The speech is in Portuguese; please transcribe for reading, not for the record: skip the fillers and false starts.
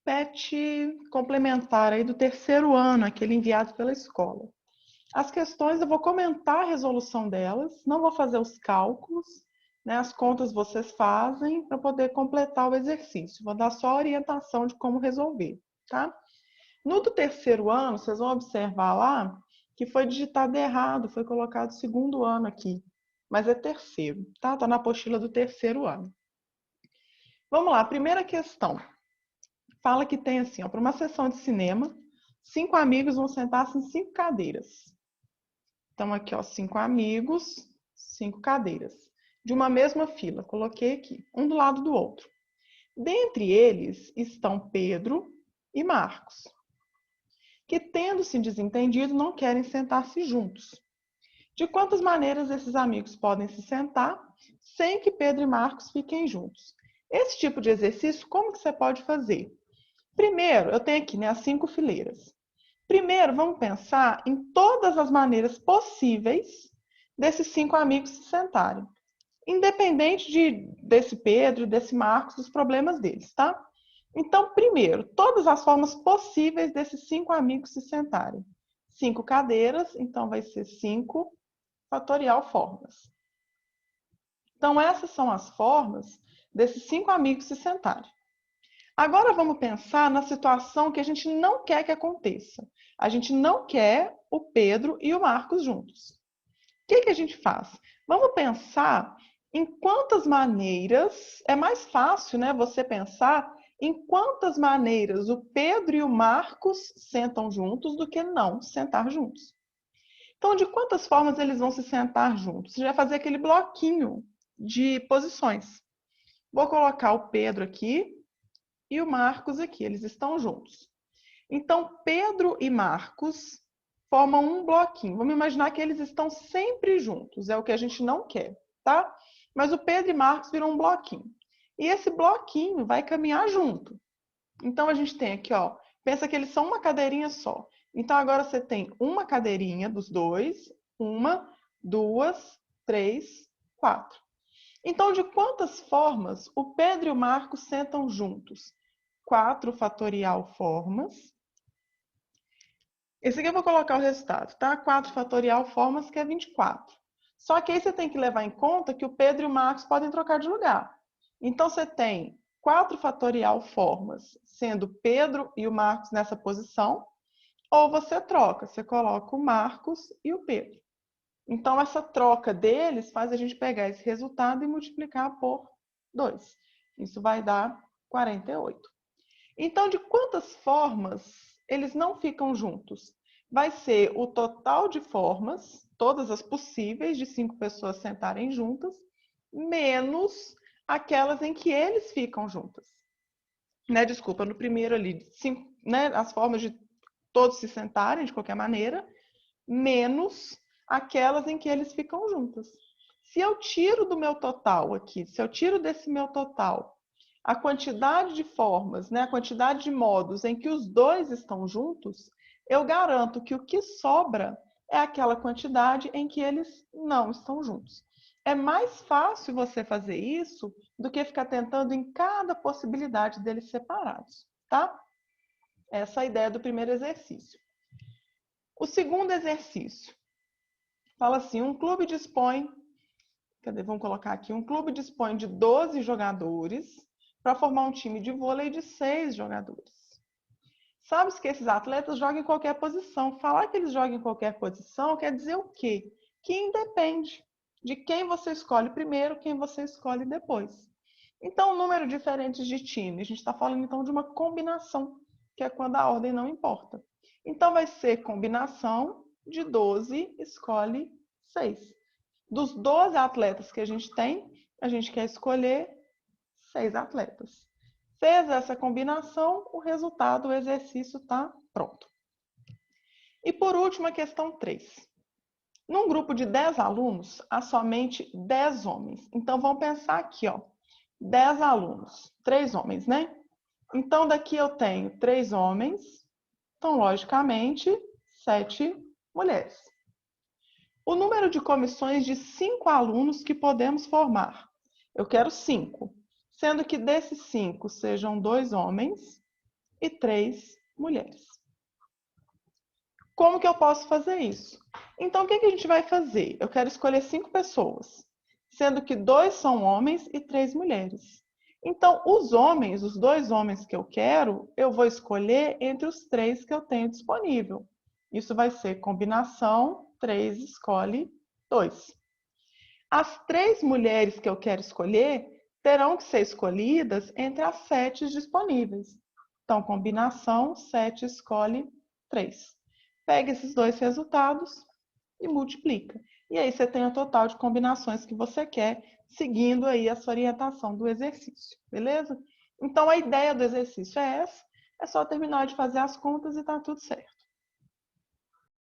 PET complementar aí do terceiro ano, aquele enviado pela escola. As questões eu vou comentar a resolução delas, não vou fazer os cálculos, né? As contas vocês fazem para poder completar o exercício. Vou dar só a orientação de como resolver, tá? No do terceiro ano, vocês vão observar lá que foi digitado errado, foi colocado segundo ano aqui, mas é terceiro, tá? Tá na apostila do terceiro ano. Vamos lá, primeira questão. Fala que tem assim, para uma sessão de cinema, 5 amigos vão sentar-se em 5 cadeiras. Então, aqui, ó, 5 amigos, 5 cadeiras. De uma mesma fila, coloquei aqui, um do lado do outro. Dentre eles estão Pedro e Marcos, que, tendo se desentendido, não querem sentar-se juntos. De quantas maneiras esses amigos podem se sentar sem que Pedro e Marcos fiquem juntos? Esse tipo de exercício, como que você pode fazer? Primeiro, eu tenho aqui, né, as 5 fileiras. Primeiro, vamos pensar em todas as maneiras possíveis desses 5 amigos se sentarem. Independente desse Pedro e desse Marcos, dos problemas deles, tá? Então, primeiro, todas as formas possíveis desses 5 amigos se sentarem. 5 cadeiras, então vai ser 5 fatorial formas. Então, essas são as formas desses 5 amigos se sentarem. Agora vamos pensar na situação que a gente não quer que aconteça. A gente não quer o Pedro e o Marcos juntos. O que a gente faz? Vamos pensar em quantas maneiras, é mais fácil, né, você pensar em quantas maneiras o Pedro e o Marcos sentam juntos do que não sentar juntos. Então, de quantas formas eles vão se sentar juntos? Você vai fazer aquele bloquinho de posições. Vou colocar o Pedro aqui e o Marcos aqui, eles estão juntos. Então, Pedro e Marcos formam um bloquinho. Vamos imaginar que eles estão sempre juntos, é o que a gente não quer, tá? Mas o Pedro e Marcos viram um bloquinho. E esse bloquinho vai caminhar junto. Então, a gente tem aqui, ó, pensa que eles são uma cadeirinha só. Então, agora você tem uma cadeirinha dos dois, 1, 2, 3, 4. Então, de quantas formas o Pedro e o Marcos sentam juntos? 4 fatorial formas. Esse aqui eu vou colocar o resultado, tá? 4 fatorial formas, que é 24. Só que aí você tem que levar em conta que o Pedro e o Marcos podem trocar de lugar. Então, você tem 4 fatorial formas, sendo Pedro e o Marcos nessa posição, ou você troca, você coloca o Marcos e o Pedro. Então, essa troca deles faz a gente pegar esse resultado e multiplicar por 2. Isso vai dar 48. Então, de quantas formas eles não ficam juntos? Vai ser o total de formas, todas as possíveis, de 5 pessoas sentarem juntas, menos aquelas em que eles ficam juntas. Né? Desculpa, no primeiro ali, 5, né? As formas de todos se sentarem de qualquer maneira, menos aquelas em que eles ficam juntos. Se eu tiro do meu total aqui, se eu tiro desse meu total a quantidade de formas, né, a quantidade de modos em que os dois estão juntos, eu garanto que o que sobra é aquela quantidade em que eles não estão juntos. É mais fácil você fazer isso do que ficar tentando em cada possibilidade deles separados, tá? Essa é a ideia do primeiro exercício. O segundo exercício fala assim, um clube dispõe, vamos colocar aqui, um clube dispõe de 12 jogadores para formar um time de vôlei de 6 jogadores. Sabe que esses atletas jogam em qualquer posição. Falar que eles jogam em qualquer posição quer dizer o quê? Que independe de quem você escolhe primeiro, quem você escolhe depois. Então, número diferente de time. A gente está falando, então, de uma combinação, que é quando a ordem não importa. Então, vai ser combinação de 12, escolhe 6. Dos 12 atletas que a gente tem, a gente quer escolher 6 atletas. Fez essa combinação, o resultado, o exercício está pronto. E por último, a questão 3. Num grupo de 10 alunos, há somente 10 homens. Então, vamos pensar aqui, ó. 10 alunos, 3 homens, né? Então, daqui eu tenho 3 homens, então, logicamente, 7 mulheres. O número de comissões de 5 alunos que podemos formar. Eu quero 5. Sendo que desses 5 sejam 2 homens e 3 mulheres. Como que eu posso fazer isso? Então, o que a gente vai fazer? Eu quero escolher 5 pessoas, sendo que 2 são homens e 3 mulheres. Então, os homens, os 2 homens que eu quero, eu vou escolher entre os 3 que eu tenho disponível. Isso vai ser combinação, 3 escolhe 2. As 3 mulheres que eu quero escolher terão que ser escolhidas entre as 7 disponíveis. Então, combinação, 7 escolhe 3. Pega esses 2 resultados e multiplica. E aí você tem o total de combinações que você quer, seguindo aí essa orientação do exercício, beleza? Então, a ideia do exercício é essa. É só terminar de fazer as contas e tá tudo certo.